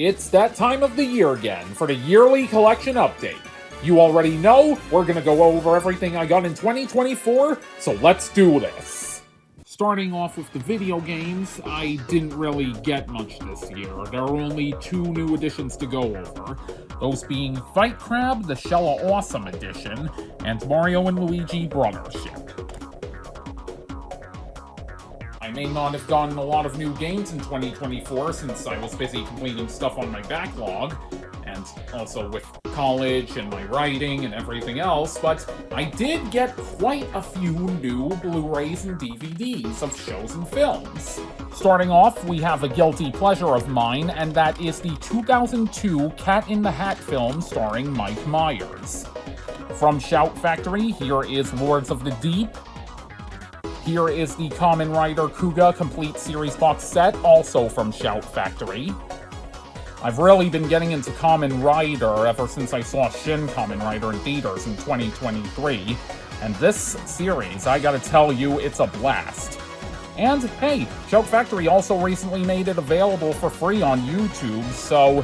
It's that time of the year again for the yearly collection update. You already know, we're gonna go over everything I got in 2024, so let's do this. Starting off with the video games, I didn't really get much this year. There are only 2 new additions to go over. Those being Fight Crab, the Shell of Awesome edition, and Mario and Luigi Brothership. I may not have gotten a lot of new games in 2024 since I was busy completing stuff on my backlog, and also with college and my writing and everything else, but I did get quite a few new Blu-Rays and DVDs of shows and films. Starting off, we have a guilty pleasure of mine, and that is the 2002 Cat in the Hat film starring Mike Myers. From Shout Factory, here is Lords of the Deep. Here is the Kamen Rider Kuga Complete Series box set, also from Shout Factory. I've really been getting into Kamen Rider ever since I saw Shin Kamen Rider in theaters in 2023, and this series, I gotta tell you, it's a blast. And hey, Shout Factory also recently made it available for free on YouTube, so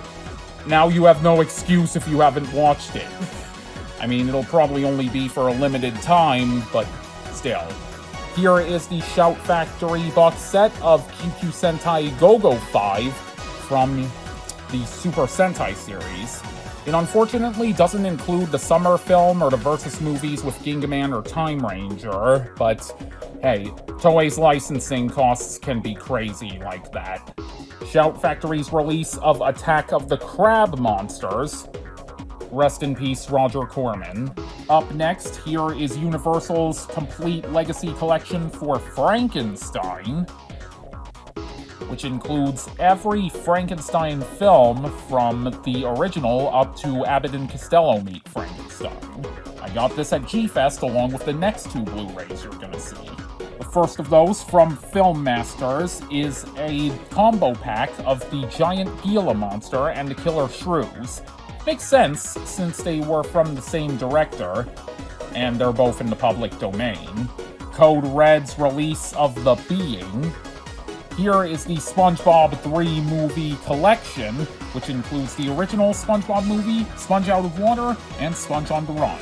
now you have no excuse if you haven't watched it. I mean, it'll probably only be for a limited time, but still. Here is the Shout Factory box set of QQ Sentai Go-Go 5 from the Super Sentai series. It unfortunately doesn't include the summer film or the Versus movies with Gingaman or Time Ranger, but hey, Toei's licensing costs can be crazy like that. Shout Factory's release of Attack of the Crab Monsters. Rest in peace, Roger Corman. Up next, here is Universal's complete Legacy Collection for Frankenstein, which includes every Frankenstein film from the original up to Abbott and Costello Meet Frankenstein. I got this at G-Fest along with the next 2 Blu-rays you're gonna see. The first of those, from Film Masters, is a combo pack of the giant Gila monster and the killer shrews. Makes sense, since they were from the same director, and they're both in the public domain. Code Red's release of The Being. Here is the SpongeBob 3 movie collection, which includes the original SpongeBob movie, Sponge Out of Water, and Sponge on the Run.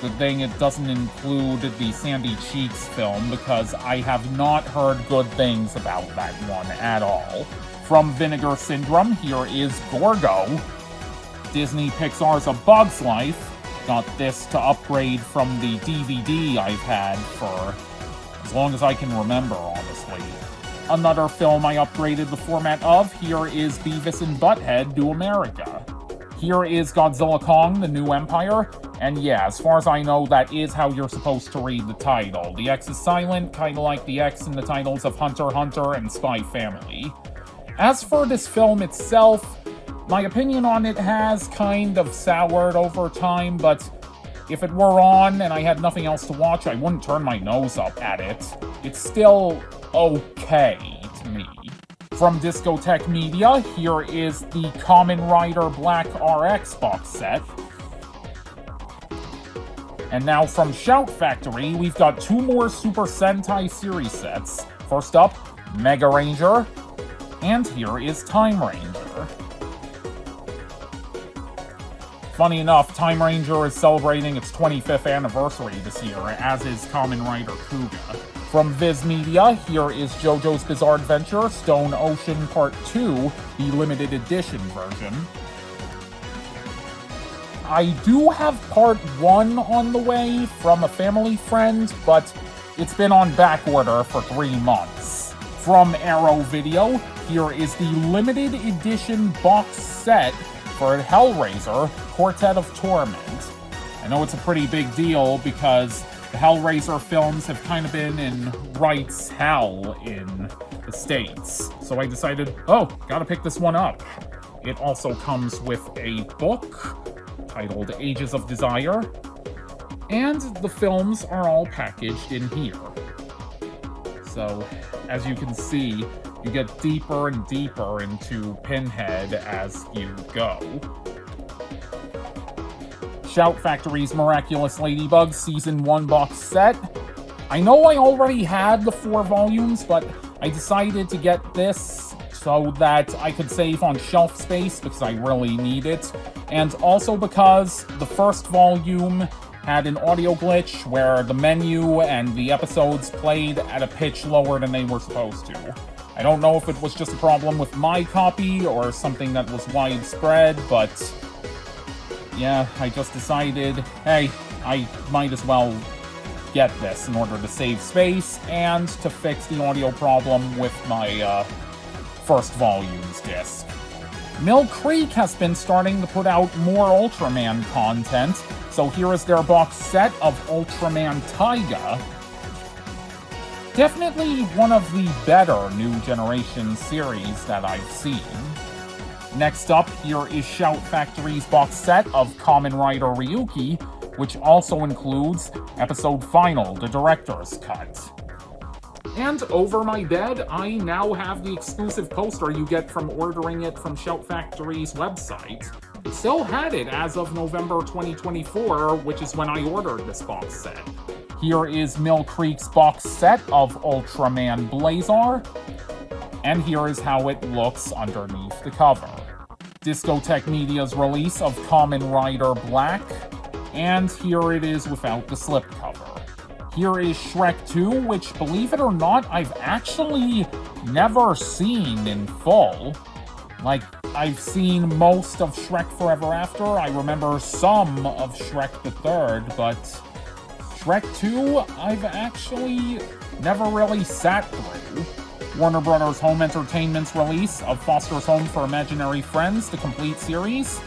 Good thing it doesn't include the Sandy Cheeks film, because I have not heard good things about that one at all. From Vinegar Syndrome, here is Gorgo. Disney Pixar's A Bug's Life. Got this to upgrade from the DVD I've had for as long as I can remember, honestly. Another film I upgraded the format of, here is Beavis and Butthead Do America. Here is Godzilla Kong, The New Empire, and yeah, as far as I know, that is how you're supposed to read the title. The X is silent, kinda like the X in the titles of Hunter x Hunter and Spy Family. As for this film itself, my opinion on it has kind of soured over time, but if it were on and I had nothing else to watch, I wouldn't turn my nose up at it. It's still okay to me. From Discotheque Media, here is the Kamen Rider Black RX box set. And now from Shout Factory, we've got 2 more Super Sentai series sets. First up, Mega Ranger, and here is Time Ranger. Funny enough, Time Ranger is celebrating its 25th anniversary this year, as is Kamen Rider Kuga. From Viz Media, here is JoJo's Bizarre Adventure, Stone Ocean Part 2, the limited edition version. I do have Part 1 on the way from a family friend, but it's been on back order for 3 months. From Arrow Video, here is the limited edition box set for Hellraiser, Quartet of Torment. I know it's a pretty big deal because the Hellraiser films have kind of been in rights hell in the States. So I decided, oh, gotta pick this one up. It also comes with a book titled Ages of Desire, and the films are all packaged in here. So, as you can see, you get deeper and deeper into Pinhead as you go. Shout Factory's Miraculous Ladybug Season 1 box set. I know I already had the 4 volumes, but I decided to get this so that I could save on shelf space because I really need it, and also because the first volume had an audio glitch where the menu and the episodes played at a pitch lower than they were supposed to. I don't know if it was just a problem with my copy or something that was widespread, but yeah, I just decided, hey, I might as well get this in order to save space and to fix the audio problem with my first volumes disc. Mill Creek has been starting to put out more Ultraman content, so here is their box set of Ultraman Taiga. Definitely one of the better new generation series that I've seen. Next up, here is Shout Factory's box set of Kamen Rider Ryuki, which also includes Episode Final, the Director's Cut. And over my bed, I now have the exclusive poster you get from ordering it from Shout Factory's website. It still had it as of November 2024, which is when I ordered this box set. Here is Mill Creek's box set of Ultraman Blazar, and here is how it looks underneath the cover. Discotech Media's release of Kamen Rider Black, and here it is without the slipcover. Here is Shrek 2, which, believe it or not, I've actually never seen in full. Like, I've seen most of Shrek Forever After, I remember some of Shrek the Third, but Shrek 2, I've actually never really sat through. Warner Bros. Home Entertainment's release of Foster's Home for Imaginary Friends, the complete series.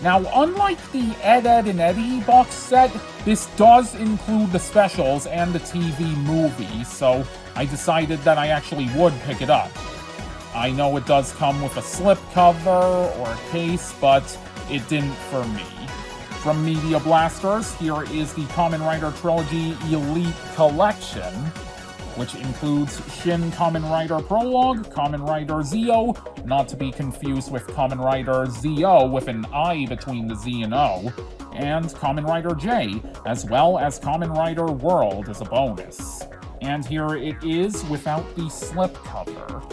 Now, unlike the Ed, Edd and Eddy box set, this does include the specials and the TV movie, so I decided that I actually would pick it up. I know it does come with a slipcover or a case, but it didn't for me. From Media Blasters, here is the Kamen Rider Trilogy Elite Collection, which includes Shin Kamen Rider Prologue, Kamen Rider Zeo, not to be confused with Kamen Rider Zeo with an I between the Z and O, and Kamen Rider J, as well as Kamen Rider World as a bonus. And here it is without the slipcover.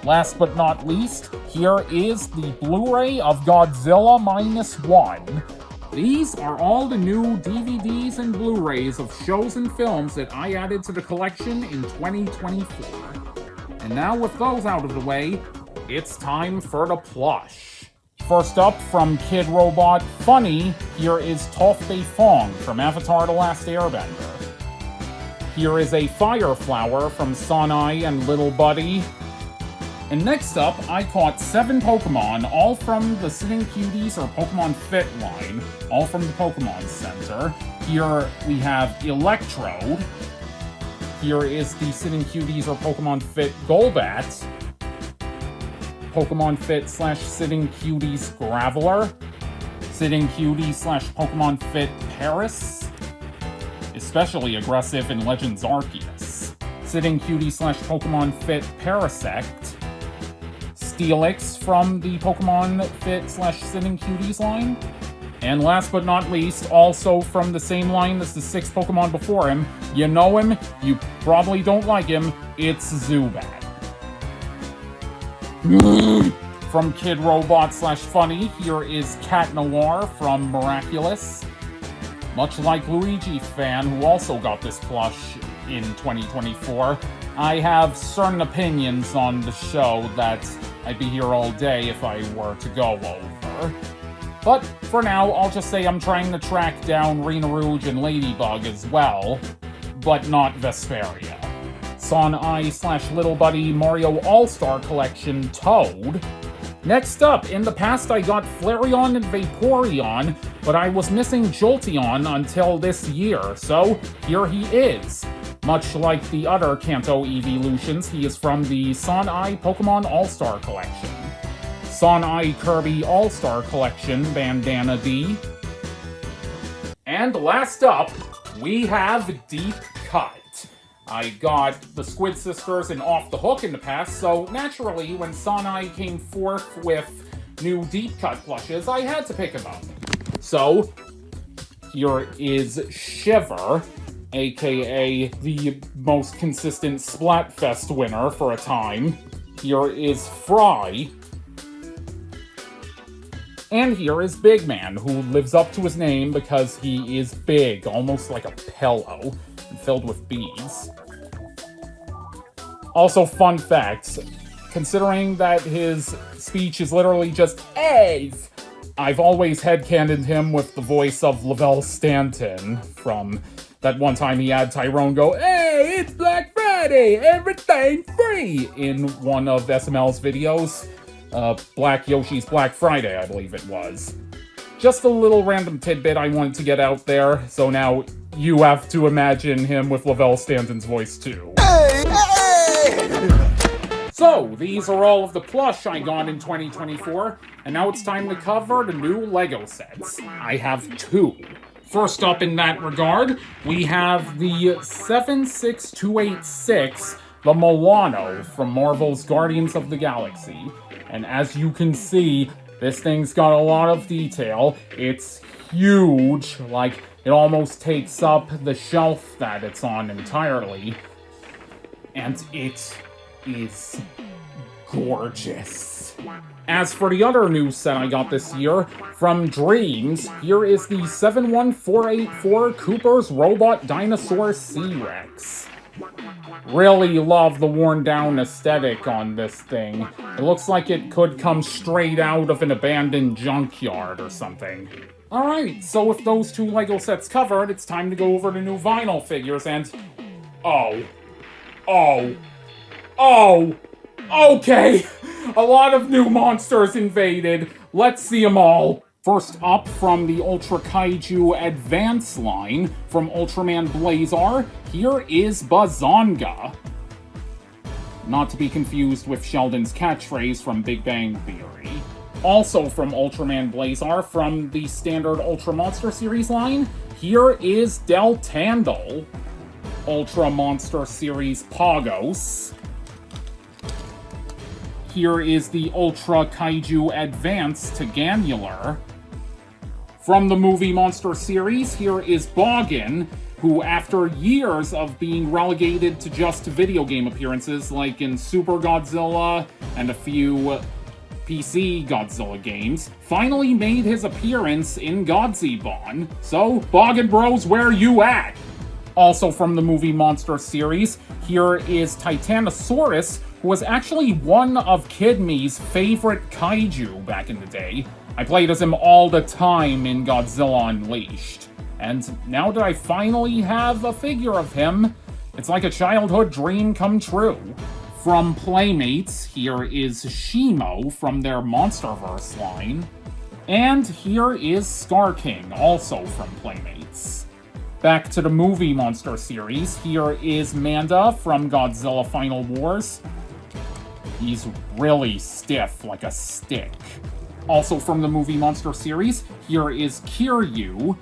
Last but not least, here is the Blu-ray of Godzilla -1. These are all the new DVDs and Blu-rays of shows and films that I added to the collection in 2024. And now with those out of the way, it's time for the plush. First up, from Kid Robot Funny, here is Toph Beifong from Avatar: The Last Airbender. Here is a Fire Flower from Sanai and Little Buddy. And next up, I caught 7 Pokemon, all from the Sitting Cuties or Pokemon Fit line, all from the Pokemon Center. Here we have Electrode. Here is the Sitting Cuties or Pokemon Fit Golbat. Pokemon Fit / Sitting Cuties Graveler. Sitting Cuties / Pokemon Fit Paris. Especially aggressive in Legends Arceus. Sitting Cuties / Pokemon Fit Parasect. Steelix from the Pokemon Fit / Sitting Cuties line. And last but not least, also from the same line as the 6 Pokemon before him, you know him, you probably don't like him, it's Zubat. From Kid Robot / Funny, here is Cat Noir from Miraculous. Much like Luigi Fan, who also got this plush in 2024, I have certain opinions on the show that I'd be here all day if I were to go over. But for now, I'll just say I'm trying to track down Rena Rouge and Ladybug as well, but not Vesperia. Sanai / Little Buddy Mario All-Star Collection Toad. Next up, in the past I got Flareon and Vaporeon, but I was missing Jolteon until this year, so here he is. Much like the other Kanto Evolutions, he is from the Sanai Pokemon All-Star Collection. Sanai Kirby All-Star Collection Bandana D. And last up, we have Deep Cut. I got the Squid Sisters and Off the Hook in the past, so naturally, when Sanai came forth with new Deep Cut plushes, I had to pick them up. So, here is Shiver, aka the most consistent Splatfest winner for a time. Here is Fry. And here is Big Man, who lives up to his name because he is big, almost like a pillow, and filled with beads. Also, fun facts. Considering that his speech is literally just A's, I've always headcanoned him with the voice of Lavelle Stanton from that one time he had Tyrone go, "Hey, it's Black Friday, everything free," in one of SML's videos. Black Yoshi's Black Friday, I believe it was. Just a little random tidbit I wanted to get out there, so now you have to imagine him with Lavelle Stanton's voice too. Hey, hey! So, these are all of the plush I got in 2024, and now it's time to cover the new LEGO sets. I have 2. First up in that regard, we have the 76286, the Milano from Marvel's Guardians of the Galaxy. And as you can see, this thing's got a lot of detail. It's huge, like it almost takes up the shelf that it's on entirely. And it is gorgeous. As for the other new set I got this year, from Dreams, here is the 71484 Cooper's Robot Dinosaur C-Rex. Really love the worn-down aesthetic on this thing. It looks like it could come straight out of an abandoned junkyard or something. Alright, so with those 2 LEGO sets covered, it's time to go over the new vinyl figures and... Okay! A lot of new monsters invaded. Let's see them all. First up, from the Ultra Kaiju Advance line, from Ultraman Blazar, here is Bazonga. Not to be confused with Sheldon's catchphrase from Big Bang Theory. Also from Ultraman Blazar, from the standard Ultra Monster series line, here is Del Tandle. Ultra Monster series Pagos. Here is the Ultra Kaiju Advance Teganular. From the movie Monster series, here is Boggin, who after years of being relegated to just video game appearances like in Super Godzilla and a few PC Godzilla games, finally made his appearance in Godzibon. So, Boggin Bros, where you at? Also from the movie Monster series, here is Titanosaurus, who was actually one of Kid Me's favorite kaiju back in the day. I played as him all the time in Godzilla Unleashed. And now that I finally have a figure of him, it's like a childhood dream come true. From Playmates, here is Shimo from their Monsterverse line. And here is Scar King, also from Playmates. Back to the movie Monster series, here is Manda from Godzilla Final Wars. He's really stiff, like a stick. Also from the movie Monster series, here is Kiryu,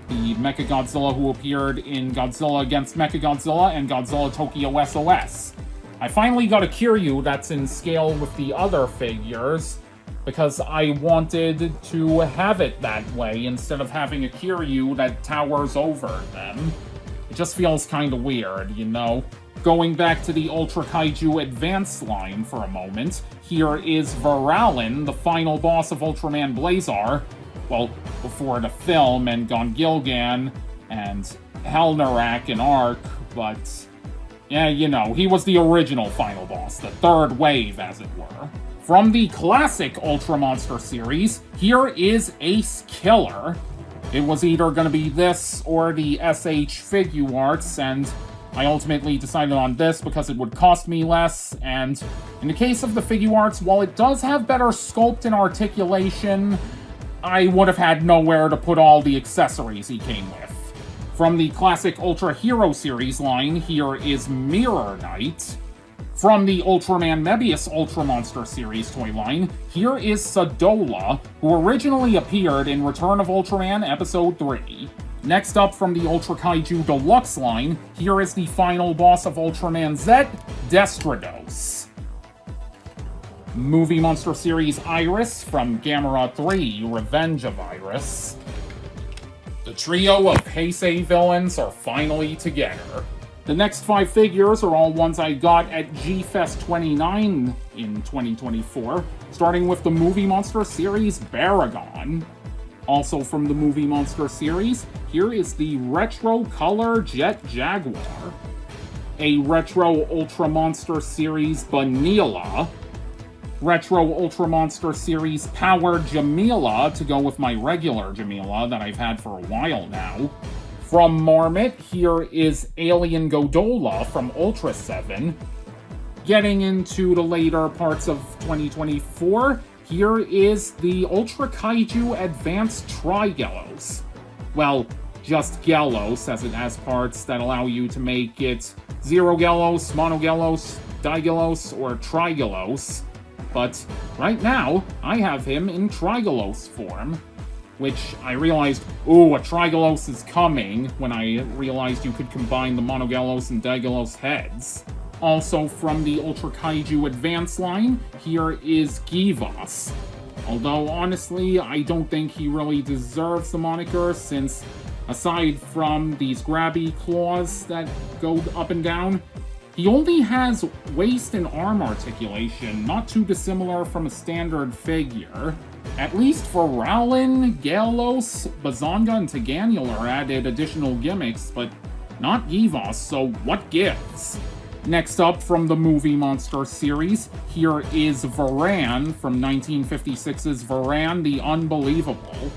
the Mechagodzilla who appeared in Godzilla Against Mechagodzilla and Godzilla Tokyo SOS. I finally got a Kiryu that's in scale with the other figures, because I wanted to have it that way instead of having a Kiryu that towers over them. It just feels kinda weird, you know? Going back to the Ultra Kaiju Advance line for a moment, here is Varalin, the final boss of Ultraman Blazar. Well, before the film and Gongilgan and Helnarak and Ark, but yeah, you know, he was the original final boss, the third wave, as it were. From the classic Ultra Monster series, here is Ace Killer. It was either going to be this or the SH Figuarts, and I ultimately decided on this because it would cost me less, and in the case of the Figuarts, while it does have better sculpt and articulation, I would have had nowhere to put all the accessories he came with. From the classic Ultra Hero series line, here is Mirror Knight. From the Ultraman Mebius Ultra Monster series toy line, here is Sadola, who originally appeared in Return of Ultraman Episode 3. Next up from the Ultra Kaiju Deluxe line, here is the final boss of Ultraman Z, Destrados. Movie Monster series Iris from Gamera 3, Revenge of Iris. The trio of Heisei villains are finally together. The next 5 figures are all ones I got at G-Fest 29 in 2024, starting with the Movie Monster series Baragon. Also from the Movie Monster series, here is the Retro Color Jet Jaguar, a Retro Ultra Monster series Banila, Retro Ultra Monster series Power Jamila to go with my regular Jamila that I've had for a while now. From Marmot, here is Alien Godola from Ultra 7. Getting into the later parts of 2024, here is the Ultra Kaiju Advanced Trigelos. Well, just Gelos, as it has parts that allow you to make it Zero Gelos, Monogelos, Digelos, or Trigelos. But right now, I have him in Trigelos form. Which I realized, ooh, a Trigelos is coming, when I realized you could combine the Monogelos and Digelos heads. Also from the Ultra Kaiju Advance line, here is Givas. Although, honestly, I don't think he really deserves the moniker, since aside from these grabby claws that go up and down, he only has waist and arm articulation, not too dissimilar from a standard figure. At least for Rowlin, Galos, Bazonga, and Taganular added additional gimmicks, but not Givas, so what gives? Next up from the Movie Monster series, here is Varan from 1956's Varan the Unbelievable.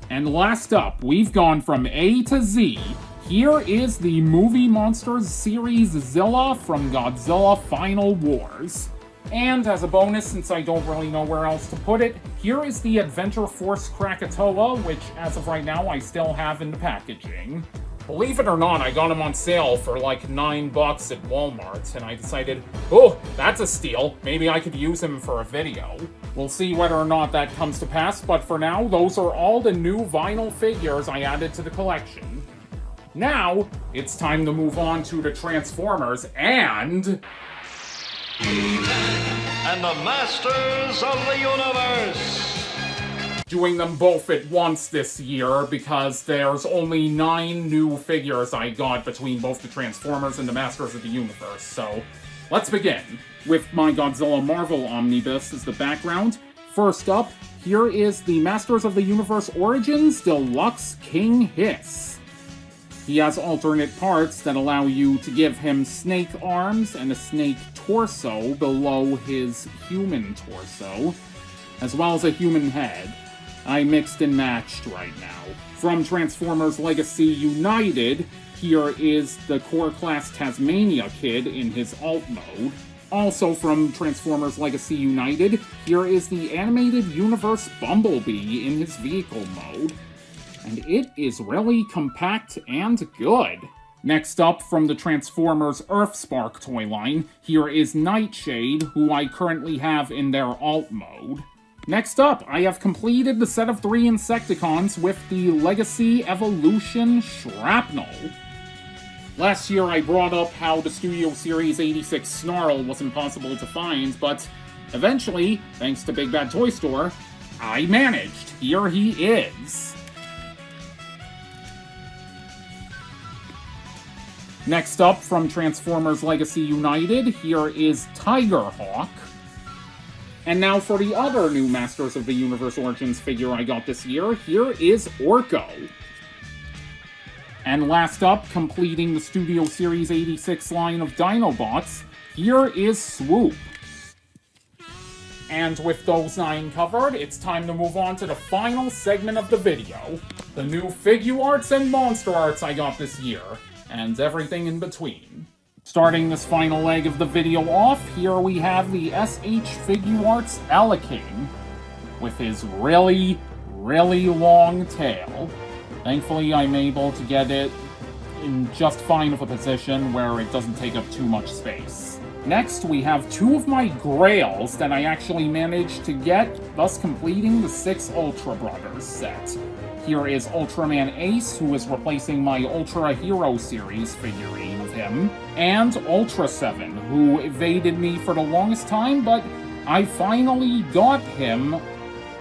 And last up, we've gone from A to Z. Here is the Movie Monsters series Zilla from Godzilla Final Wars. And as a bonus, since I don't really know where else to put it, here is the Adventure Force Krakatoa, which as of right now I still have in the packaging. Believe it or not, I got him on sale for like $9 at Walmart, and I decided, oh, that's a steal, maybe I could use him for a video. We'll see whether or not that comes to pass, but for now, those are all the new vinyl figures I added to the collection. Now, it's time to move on to the Transformers and the Masters of the Universe! Doing them both at once this year because there's only 9 new figures I got between both the Transformers and the Masters of the Universe, so let's begin. With my Godzilla Marvel Omnibus as the background, first up, here is the Masters of the Universe Origins Deluxe King Hiss. He has alternate parts that allow you to give him snake arms and a snake torso below his human torso, as well as a human head. I mixed and matched right now. From Transformers Legacy United, here is the Core Class Tasmania Kid in his alt mode. Also from Transformers Legacy United, here is the Animated Universe Bumblebee in his vehicle mode. And it is really compact and good. Next up, from the Transformers Earthspark toy line, here is Nightshade, who I currently have in their alt mode. Next up, I have completed the set of 3 Insecticons with the Legacy Evolution Shrapnel. Last year I brought up how the Studio Series 86 Snarl was impossible to find, but eventually, thanks to Big Bad Toy Store, I managed. Here he is. Next up, from Transformers Legacy United, here is Tigerhawk. And now for the other new Masters of the Universe Origins figure I got this year, here is Orko. And last up, completing the Studio Series 86 line of Dinobots, here is Swoop. And with those 9 covered, it's time to move on to the final segment of the video. The new Figuarts and Monsterarts I got this year, and everything in between. Starting this final leg of the video off, here we have the SH Figuarts Eleking, with his really, really long tail. Thankfully, I'm able to get it in just fine of a position where it doesn't take up too much space. Next, we have 2 of my Grails that I actually managed to get, thus completing the 6 Ultra Brothers set. Here is Ultraman Ace, who is replacing my Ultra Hero series figurine of him, and Ultra 7, who evaded me for the longest time, but I finally got him.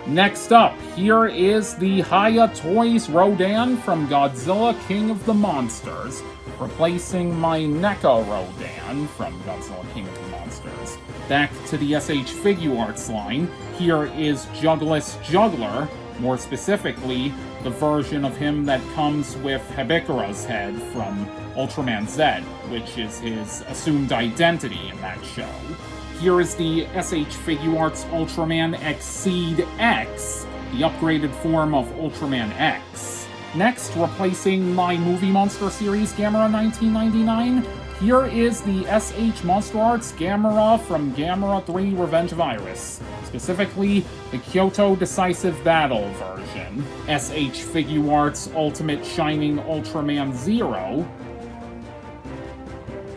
Next up, here is the Haya Toys Rodan from Godzilla King of the Monsters. replacing my NECA Rodan from Godzilla King of the Monsters. Back to the SH Figuarts line, here is Juggless Juggler, more specifically, the version of him that comes with Hebikura's head from Ultraman Z, which is his assumed identity in that show. Here is the SH Figuarts Ultraman Exceed X, the upgraded form of Ultraman X. Next, replacing my Movie Monster series Gamera 1999, here is the SH Monsterarts Gamera from Gamera 3 Revenge of Iris, specifically the Kyoto Decisive Battle version. SH Figuarts Ultimate Shining Ultraman Zero.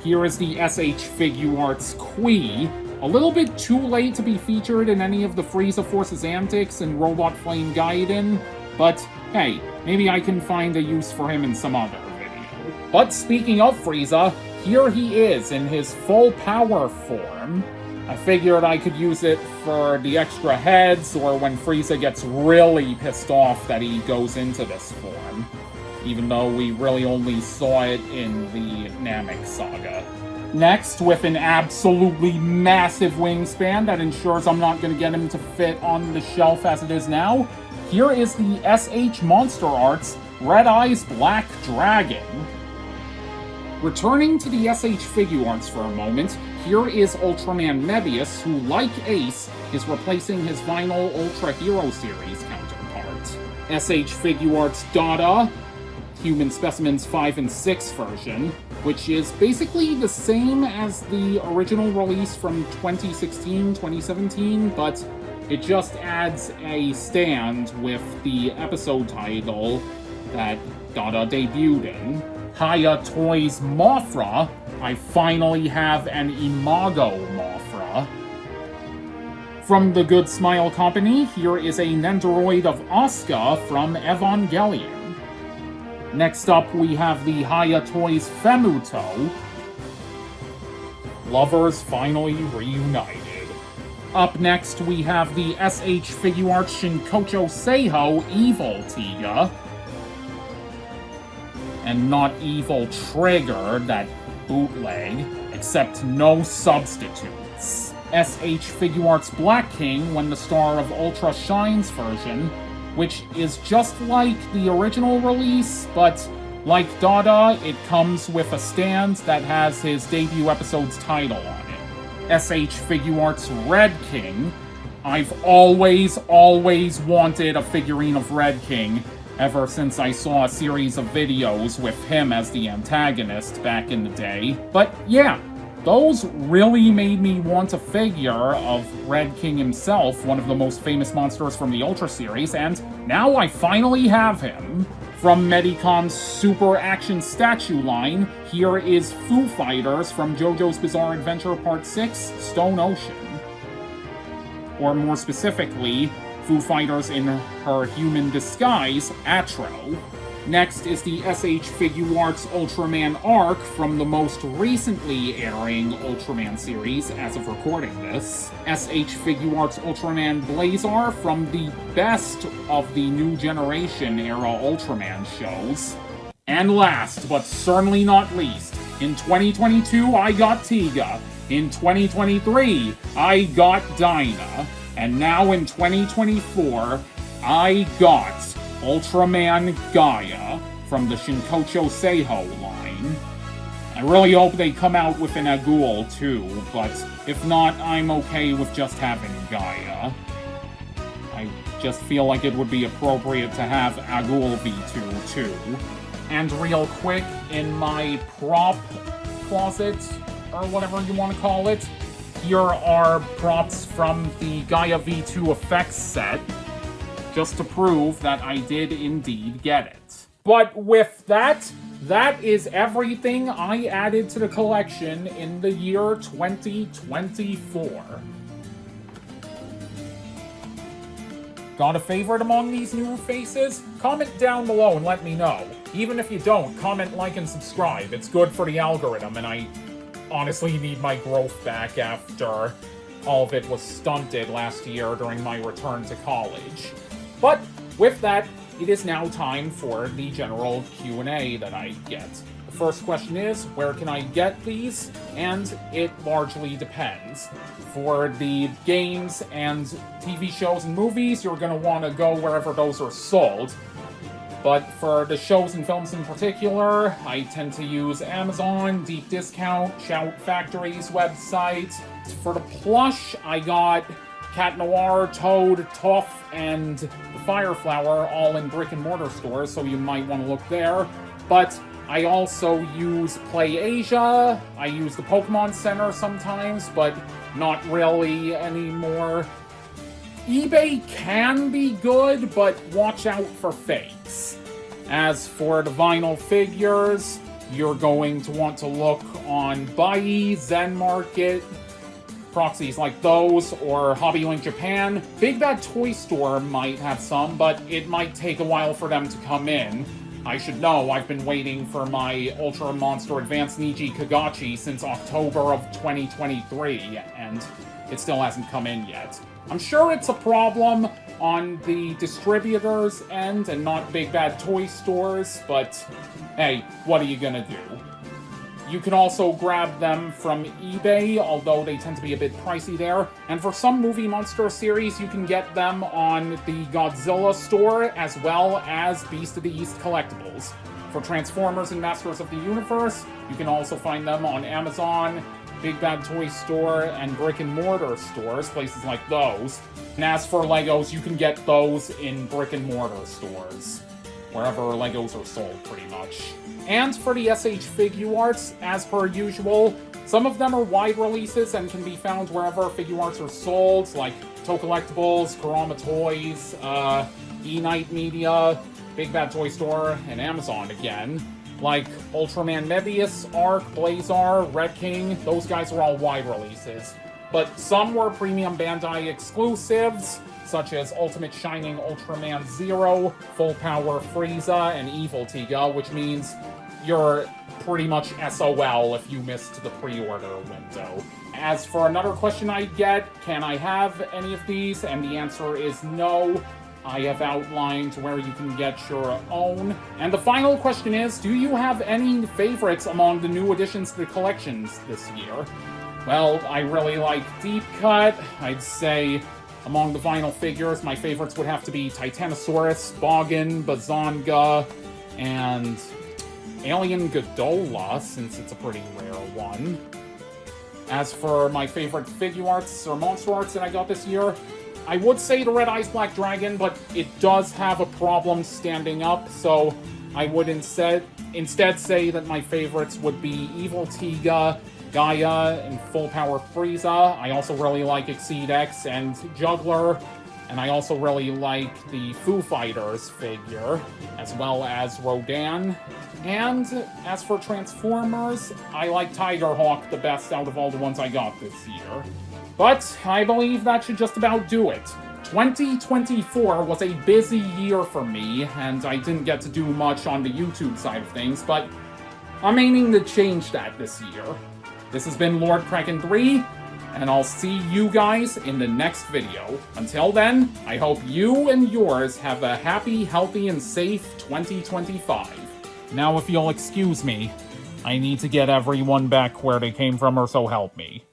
Here is the SH Figuarts Kui, a little bit too late to be featured in any of the Frieza Force's antics and Robot Flame Gaiden, but hey, maybe I can find a use for him in some other video. But speaking of Frieza, here he is in his full power form. I figured I could use it for the extra heads, or when Frieza gets really pissed off that he goes into this form, even though we really only saw it in the Namek saga. Next, with an absolutely massive wingspan that ensures I'm not going to get him to fit on the shelf as it is now, here is the SH Monsterarts Red Eyes Black Dragon. Returning to the SH Figuarts for a moment, here is Ultraman Mebius, who, like Ace, is replacing his vinyl Ultra Hero Series counterpart. SH Figuarts Dada, Human Specimens 5 and 6 version, which is basically the same as the original release from 2016-2017, but it just adds a stand with the episode title that Dada debuted in. Haya Toys Mothra, I finally have an Imago Mothra. From the Good Smile Company, here is a Nendoroid of Asuka from Evangelion. Next up, we have the Haya Toys Femuto. Lovers finally reunited. Up next, we have the SH Figuarts Shinkocho Seiho Evil Tiga. And not Evil Trigger, that bootleg, except no substitutes. SH Figuarts Black King when the Star of Ultra shines version, which is just like the original release, but like Dada, it comes with a stand that has his debut episode's title on it. SH Figuarts Red King. I've always wanted a figurine of Red King, ever since I saw a series of videos with him as the antagonist back in the day. But yeah, those really made me want a figure of Red King himself, one of the most famous monsters from the Ultra series, and now I finally have him. From Medicon's Super Action Statue line, here is Foo Fighters from JoJo's Bizarre Adventure Part 6, Stone Ocean. Or more specifically, Foo Fighters in her human disguise, Atro. Next is the SH Figuarts Ultraman Arc from the most recently airing Ultraman series as of recording this. SH Figuarts Ultraman Blazar from the best of the New Generation era Ultraman shows. And last, but certainly not least, in 2022 I got Tiga, in 2023 I got Dyna, and now in 2024 I got Ultraman Gaia from the Shinkocho Seiho line. I really hope they come out with an Agul too, but if not, I'm okay with just having Gaia. I just feel like it would be appropriate to have Agul V2 too. And real quick, in my prop closet, or whatever you want to call it, here are props from the Gaia V2 effects set, just to prove that I did indeed get it. But with that, that is everything I added to the collection in the year 2024. Got a favorite among these newer faces? Comment down below and let me know. Even if you don't, comment, like, and subscribe. It's good for the algorithm, and I honestly need my growth back after all of it was stunted last year during my return to college. But with that, it is now time for the general Q&A that I get The first question is, where can I get these? And it largely depends. For the games and TV shows and movies, you're going to want to go wherever those are sold. But for the shows and films in particular, I tend to use Amazon, Deep Discount, Shout Factory's website. For the plush, I got Cat Noir, Toad, Tough, and the Fireflower all in brick-and-mortar stores, so you might want to look there. But I also use Play Asia, I use the Pokemon Center sometimes, but not really anymore. eBay can be good, but watch out for fakes. As for the vinyl figures, you're going to want to look on Buy, Zen Market, proxies like those, or HobbyLink Japan. Big Bad Toy Store might have some, but it might take a while for them to come in. I should know, I've been waiting for my Ultra Monster Advanced Niji Kagachi since October of 2023, and it still hasn't come in yet. I'm sure it's a problem on the distributor's end and not Big Bad Toy Stores, but hey, what are you gonna do? You can also grab them from eBay, although they tend to be a bit pricey there. And for some movie monster series, you can get them on the Godzilla store, as well as Beast of the East collectibles. For Transformers and Masters of the Universe, you can also find them on Amazon, Big Bad Toy Store, and brick-and-mortar stores, places like those. And as for Legos, you can get those in brick-and-mortar stores, wherever Legos are sold, pretty much. And for the SH Figuarts, as per usual, some of them are wide releases and can be found wherever Figuarts are sold, like Toe Collectibles, Kurama Toys, E-Night Media, Big Bad Toy Store, and Amazon again. Like Ultraman Mebius, Arc, Blazar, Red King, those guys are all wide releases. But some were premium Bandai exclusives, such as Ultimate Shining Ultraman Zero, Full Power Frieza, and Evil Tiga, which means you're pretty much SOL if you missed the pre-order window. As for another question I get, can I have any of these? And the answer is no. I have outlined where you can get your own. And the final question is, do you have any favorites among the new additions to the collections this year? Well, I really like Deep Cut. I'd say among the vinyl figures, my favorites would have to be Titanosaurus, Boggin, Bazanga, and Alien Ghidorah, since it's a pretty rare one. As for my favorite Figuarts or Monsterarts that I got this year, I would say the Red Eyes Black Dragon, but it does have a problem standing up, so I would instead say that my favorites would be Evil Tiga, Gaia, and Full Power Frieza. I also really like Exceed X and Juggler, and I also really like the Foo Fighters figure, as well as Rodan. And as for Transformers, I like Tigerhawk the best out of all the ones I got this year. But I believe that should just about do it. 2024 was a busy year for me, and I didn't get to do much on the YouTube side of things, but I'm aiming to change that this year. This has been Lord Kraken 3, and I'll see you guys in the next video. Until then, I hope you and yours have a happy, healthy, and safe 2025. Now, if you'll excuse me, I need to get everyone back where they came from, or so help me.